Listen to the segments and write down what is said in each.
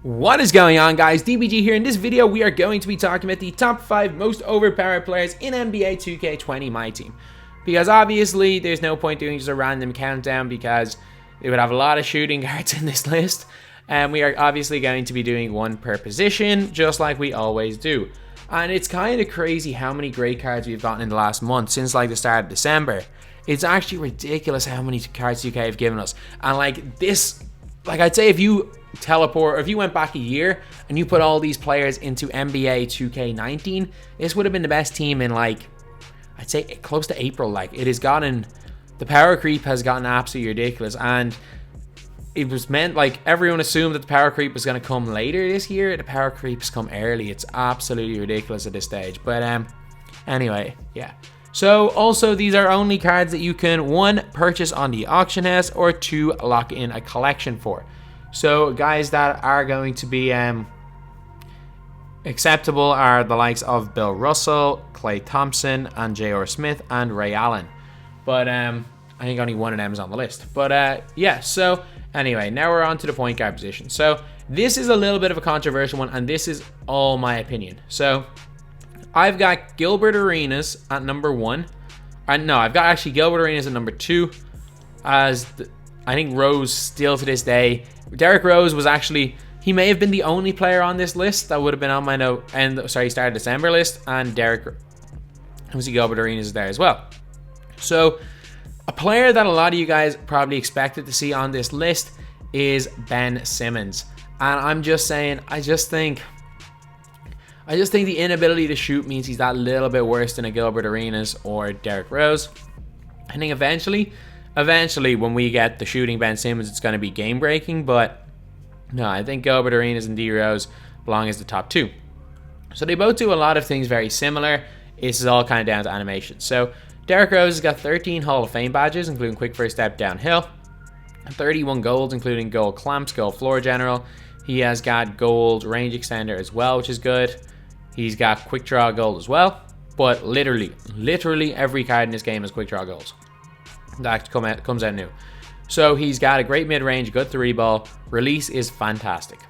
What is going on, guys? DBG here. In this video, we are going to be talking about the top 5 most overpowered players in NBA 2K20 MyTEAM. Because obviously, there's no point doing just a random countdown because it would have a lot of shooting guards in this list. And we are obviously going to be doing one per position, just like we always do. And it's kind of crazy how many great cards we've gotten in the last month, since like the start of December. It's actually ridiculous how many cards 2K have given us. And like this, like I'd say if you if you went back a year and you put all these players into NBA 2K19, this would have been the best team in like, I'd say close to April. Like it has gotten, the power creep has gotten absolutely ridiculous, and it was meant, like everyone assumed that the power creep was going to come later this year. The power creep has come early. It's absolutely ridiculous at this stage. But anyway, yeah. So also, these are only cards that you can 1, purchase on the auction house, or 2, lock in a collection for. So guys that are going to be acceptable are the likes of Bill Russell, Klay Thompson, and J.R. Smith, and Ray Allen. But I think only one of them is on the list. But yeah, so anyway, now we're on to the point guard position. So this is a little bit of a controversial one, and this is all my opinion. So I've got Gilbert Arenas at number 1. No, I've got actually Gilbert Arenas at number 2. I think Rose still to this day. Derrick Rose was actually, he may have been the only player on this list that would have been on my start of December list, and Gilbert Arenas is there as well. So a player that a lot of you guys probably expected to see on this list is Ben Simmons. And I'm just saying, I just think the inability to shoot means he's that little bit worse than a Gilbert Arenas or Derrick Rose. I think eventually when we get the shooting Ben Simmons, it's going to be game breaking. But no, I think Gilbert Arenas and D Rose belong as the top 2. So they both do a lot of things very similar. This is all kind of down to animation. So Derrick Rose has got 13 Hall of Fame badges, including quick first step downhill, 31 golds, including gold clamps, gold floor general. He has got gold range extender as well, which is good. He's got quick draw gold as well. But literally every card in this game has quick draw golds. That comes out new. So he's got a great mid-range, good 3-ball. Release is fantastic.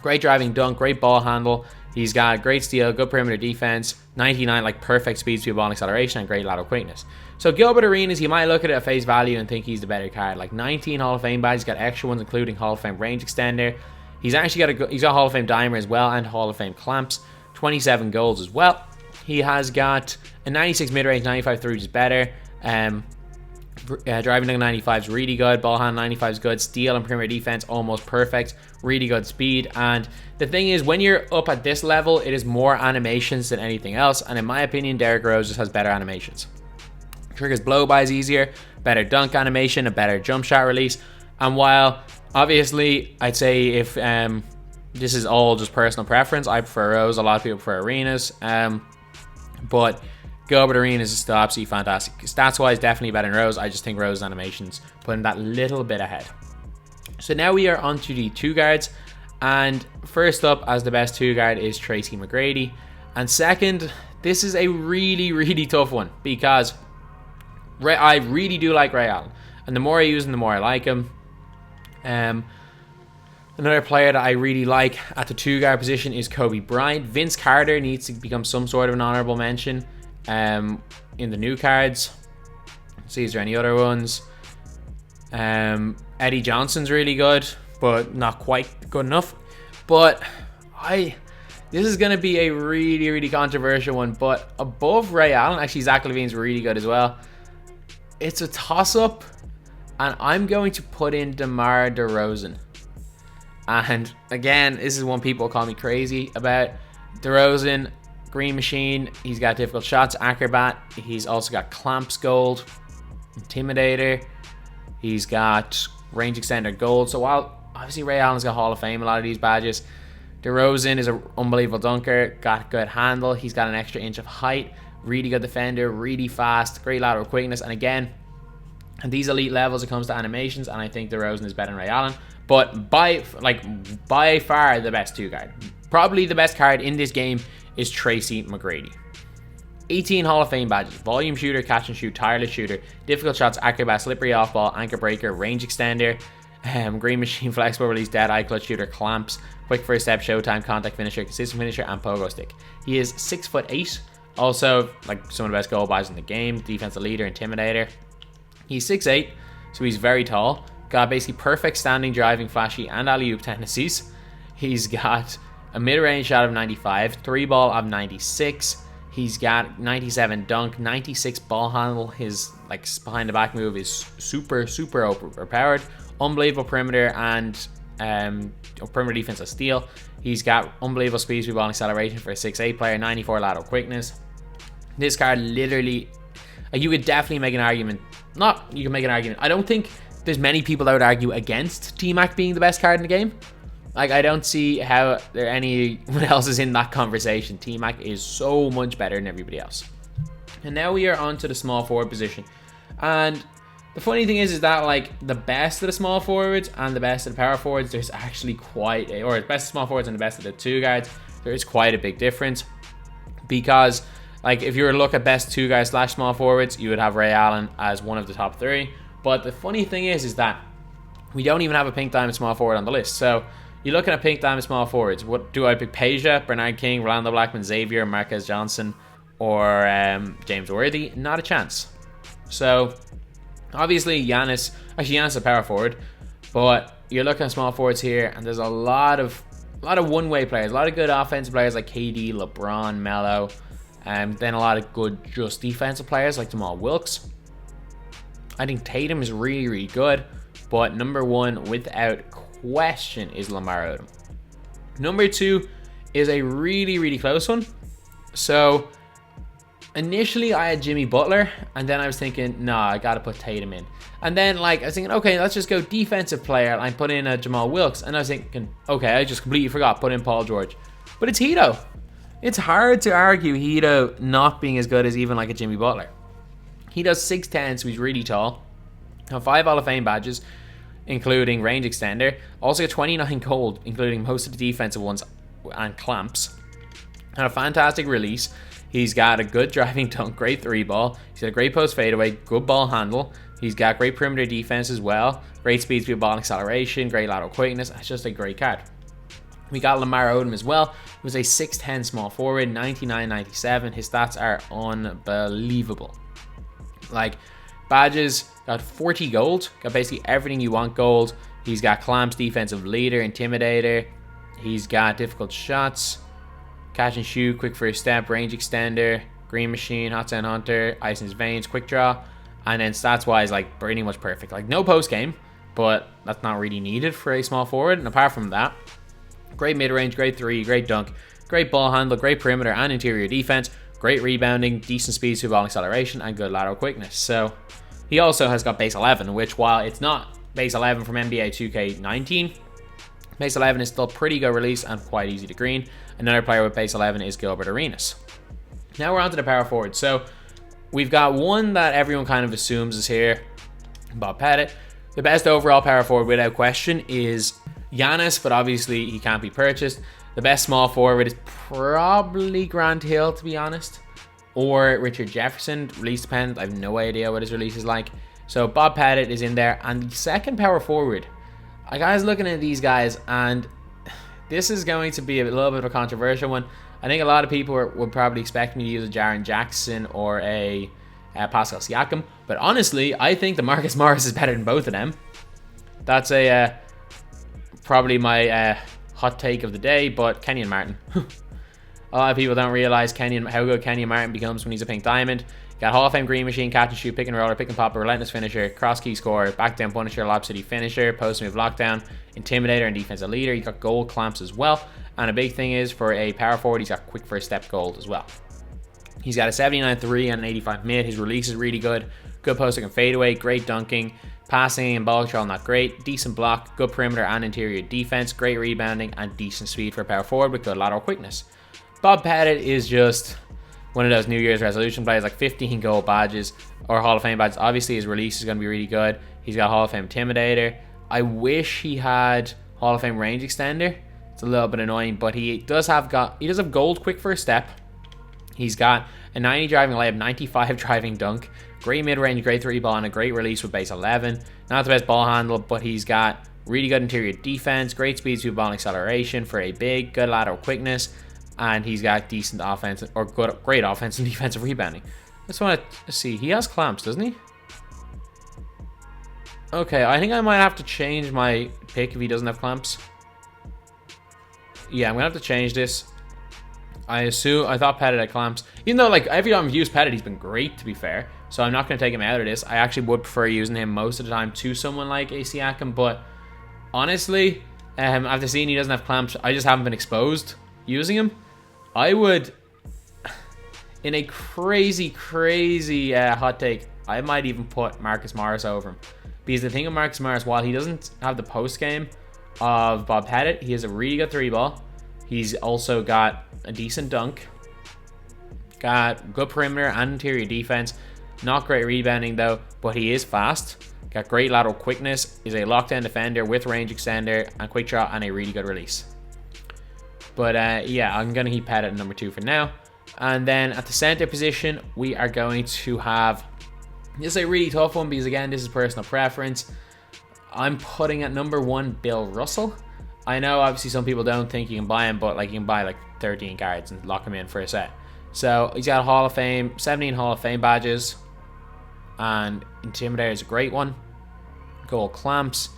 Great driving dunk, great ball handle. He's got great steal, good perimeter defense, 99 like perfect speed, ball and acceleration, and great lateral quickness. So Gilbert Arenas, you might look at it at face value and think he's the better card. Like 19 Hall of Fame badges, he's got extra ones including Hall of Fame range extender. He's actually got Hall of Fame dimer as well, and Hall of Fame clamps. 27 goals as well. He has got a 96 mid-range, 95 through, which is better. Driving down 95 is really good. Ball hand 95 is good. Steal and perimeter defense almost perfect. Really good speed. And the thing is, when you're up at this level, it is more animations than anything else. And in my opinion, Derrick Rose just has better animations. Triggers blow-bys easier, better dunk animation, a better jump shot release. And while obviously I'd say if this is all just personal preference, I prefer Rose. A lot of people prefer Arenas. But Gilbert Arenas is still absolutely fantastic. Stats-wise, definitely better than Rose. I just think Rose's animations put him that little bit ahead. So now we are on to the 2 guards. And first up as the best 2 guard is Tracy Mcgrady. And second, this is a really tough one because I really do like Ray Allen. And the more I use him, the more I like him. Another player that I really like at the 2 guard position is Kobe Bryant. Vince Carter needs to become some sort of an honorable mention in the new cards. Let's see, is there any other ones? Eddie Johnson's really good, but not quite good enough. But this is going to be a really controversial one. But above Ray Allen, actually Zach LaVine's really good as well. It's a toss-up, and I'm going to put in Demar Derozan. And again, this is one people call me crazy about. DeRozan, Green Machine, he's got difficult shots, acrobat. He's also got clamps gold, intimidator. He's got range extender gold. So while obviously Ray Allen's got Hall of Fame, a lot of these badges, DeRozan is an unbelievable dunker, got good handle. He's got an extra inch of height, really good defender, really fast, great lateral quickness. And again, at these elite levels, it comes to animations, and I think DeRozan is better than Ray Allen. But by far the best 2 guard. Probably the best card in this game is Tracy Mcgrady. 18 Hall of Fame badges: volume shooter, catch and shoot, tireless shooter, difficult shots, acrobat, slippery off ball, anchor breaker, range extender, Green Machine, flexible release, dead eye, clutch shooter, clamps, quick first step, showtime, contact finisher, consistent finisher, and pogo stick. He is 6'8", also like some of the best goal buys in the game, defensive leader, intimidator. He's 6'8", so he's very tall. Got basically perfect standing, driving, flashy, and alley-oop tendencies. He's got a mid-range shot of 95, 3-ball of 96. He's got 97 dunk, 96 ball handle. His like behind the back move is super overpowered. Unbelievable perimeter and perimeter defense of steal. He's got unbelievable speed, speed, ball, acceleration for a 6'8" player. 94 lateral quickness. This card literally, you could definitely make an argument. You can make an argument. I don't think there's many people that would argue against T-Mac being the best card in the game. Like, I don't see how there anyone else is in that conversation. T-Mac is so much better than everybody else. And now we are on to the small forward position. And the funny thing is that, like, the best of the small forwards and the best of the power forwards, there's actually quite a, or the best of small forwards and the best of the two guards, there is quite a big difference. Because, like, if you were to look at best two guys / small forwards, you would have Ray Allen as one of the top three. But the funny thing is that we don't even have a pink diamond small forward on the list. So you're looking at pink diamond small forwards. What do I pick? Peja, Bernard King, Rolando Blackman, Xavier, Marquez Johnson, or James Worthy? Not a chance. So obviously Giannis is a power forward, but you're looking at small forwards here, and there's a lot of one-way players, a lot of good offensive players like KD, LeBron, Melo, and then a lot of good just defensive players like Jamal Wilkes. I think Tatum is really good, but number one without question is Lamar Odom. Number two is a really close one. So initially I had Jimmy Butler, and then I was thinking, nah, I gotta put Tatum in. And then like I was thinking, okay, let's just go defensive player and put in a Jamal Wilkes. And I was thinking, okay, I just completely forgot, put in Paul George. But it's Hedo. It's hard to argue Hedo not being as good as even like a Jimmy Butler. He does 6'10", so he's really tall. Now 5 Hall of Fame badges, including range extender. Also got 29 gold, including most of the defensive ones and clamps. And a fantastic release. He's got a good driving dunk, great 3-ball. He's got a great post fadeaway, good ball handle. He's got great perimeter defense as well. Great speed, speed, ball acceleration, great lateral quickness. It's just a great card. We got Lamar Odom as well. He was a 6'10" small forward, 99-97. His stats are unbelievable. Like, badges, got 40 gold. Got basically everything you want gold. He's got clamps, defensive leader, intimidator. He's got difficult shots, catch and shoot, quick first step, range extender, green machine, hot sound hunter, ice in his veins, quick draw. And then stats wise, like pretty much perfect. Like no post game, but that's not really needed for a small forward. And apart from that, great mid range, great 3, great dunk, great ball handle, great perimeter and interior defense, great rebounding, decent speed, ball acceleration, and good lateral quickness. So he also has got base 11, which while it's not base 11 from NBA 2K19, base 11 is still pretty good release and quite easy to green. Another player with base 11 is Gilbert Arenas. Now we're on to the power forward. So we've got one that everyone kind of assumes is here, Bob Pettit. The best overall power forward without question is Giannis, but obviously he can't be purchased. The best small forward is probably Grant Hill, to be honest, or Richard Jefferson. Release dependent. I have no idea what his release is like. So Bob Pettit is in there. And the second power forward, I was looking at these guys, and this is going to be a little bit of a controversial one. I think a lot of people would probably expect me to use a Jaren Jackson or a Pascal Siakam. But honestly, I think the Marcus Morris is better than both of them. That's probably my hot take of the day, but Kenyon Martin. A lot of people don't realize how good Kenyon Martin becomes when he's a pink diamond. Got Hall of Fame green machine, catch and shoot, pick and roller, pick and pop, a relentless finisher, cross key scorer, back down punisher, lob city finisher, post move lockdown, intimidator, and defensive leader. You got gold clamps as well. And a big thing is for a power forward, he's got quick first step gold as well. He's got a 79-3 and an 85 mid. His release is really good. Good poster and fadeaway, great dunking. Passing and ball control not great. Decent block, good perimeter and interior defense, great rebounding, and decent speed for a power forward with good lateral quickness. Bob Pettit is just one of those New Year's resolution players, like 15 gold badges or Hall of Fame badges. Obviously, his release is going to be really good. He's got Hall of Fame Intimidator. I wish he had Hall of Fame Range Extender. It's a little bit annoying, but he does have gold quick first step. He's got a 90 driving layup, 95 driving dunk, great mid-range, great 3-ball, and a great release with base 11. Not the best ball handle, but he's got Really good interior defense, great speed through ball acceleration for a big, good lateral quickness, and he's got decent offense or great offense and defensive rebounding. I just want to see. He has clamps, doesn't he? Okay, I think I might have to change my pick if he doesn't have clamps. Yeah, I'm gonna have to change this. I thought Pettit had clamps. Even though, like, every time I've used Pettit, he's been great, to be fair. So I'm not going to take him out of this. I actually would prefer using him most of the time to someone like AC Akam. But honestly, after seeing he doesn't have clamps, I just haven't been exposed using him. I would, in a crazy hot take, I might even put Marcus Morris over him. Because the thing with Marcus Morris, while he doesn't have the post game of Bob Pettit, he has a really good 3-ball. He's also got a decent dunk. Got good perimeter and interior defense. Not great rebounding though, but he is fast. Got great lateral quickness. Is a lockdown defender with range extender and quick draw and a really good release. But yeah, I'm going to keep Pettit at number 2 for now. And then at the center position, we are going to have... This is a really tough one because, again, this is personal preference. I'm putting at number 1 Bill Russell. I know obviously some people don't think you can buy him, but like you can buy like 13 cards and lock him in for a set. So he's got a Hall of Fame, 17 Hall of Fame badges, and Intimidator is a great one. Gold clamps.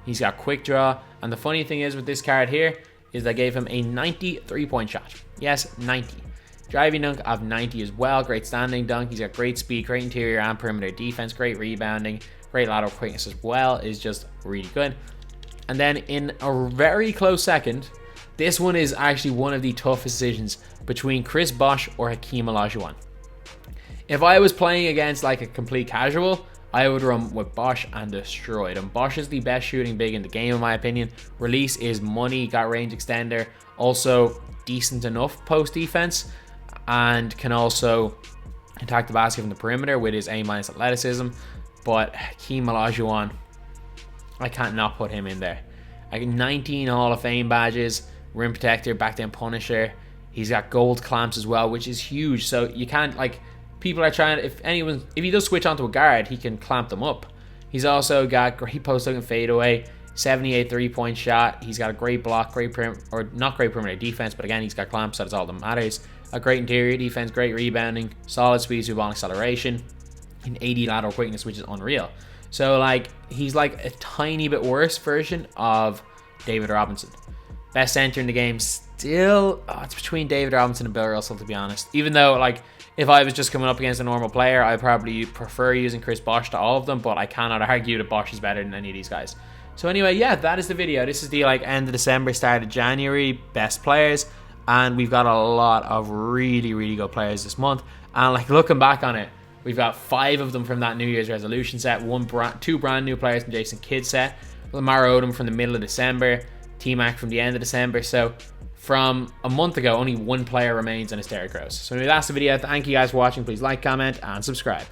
He's got quick draw, and the funny thing is with this card here is I gave him a 90 3-point shot. Yes, 90. Driving dunk of 90 as well. Great standing dunk. He's got great speed, great interior and perimeter defense, great rebounding, great lateral quickness as well. Is just really good. And then in a very close second, this one is actually one of the toughest decisions between Chris Bosh or Hakeem Olajuwon. If I was playing against like a complete casual, I would run with Bosh and destroy them. Bosh is the best shooting big in the game, in my opinion. Release is money, got range extender, also decent enough post defense, and can also attack the basket from the perimeter with his A- athleticism. But Hakeem Olajuwon, I can't not put him in there. I got 19 Hall of Fame badges, rim protector, back down punisher. He's got gold clamps as well, which is huge. So you can't, like, people are trying, if he does switch onto a guard, he can clamp them up. He's also got great post look and fadeaway, 78 3-point shot. He's got a great block, not great perimeter defense, but again, he's got clamps, so that's all that matters. A great interior defense, great rebounding, solid speed through ball acceleration, and 80 lateral quickness, which is unreal. So, like, he's like a tiny bit worse version of David Robinson. Best center in the game still, it's between David Robinson and Bill Russell, to be honest. Even though, like, if I was just coming up against a normal player, I'd probably prefer using Chris Bosh to all of them, but I cannot argue that Bosh is better than any of these guys. So anyway, yeah, that is the video. This is the, like, end of December, start of January, best players. And we've got a lot of really good players this month. And, like, looking back on it, we've got 5 of them from that New Year's resolution set, 2 brand new players from Jason Kidd set, Lamar Odom from the middle of December, T-Mac from the end of December. So from a month ago, only 1 player remains on his Derrick Rose. So anyway, that's the video. Thank you guys for watching. Please like, comment, and subscribe.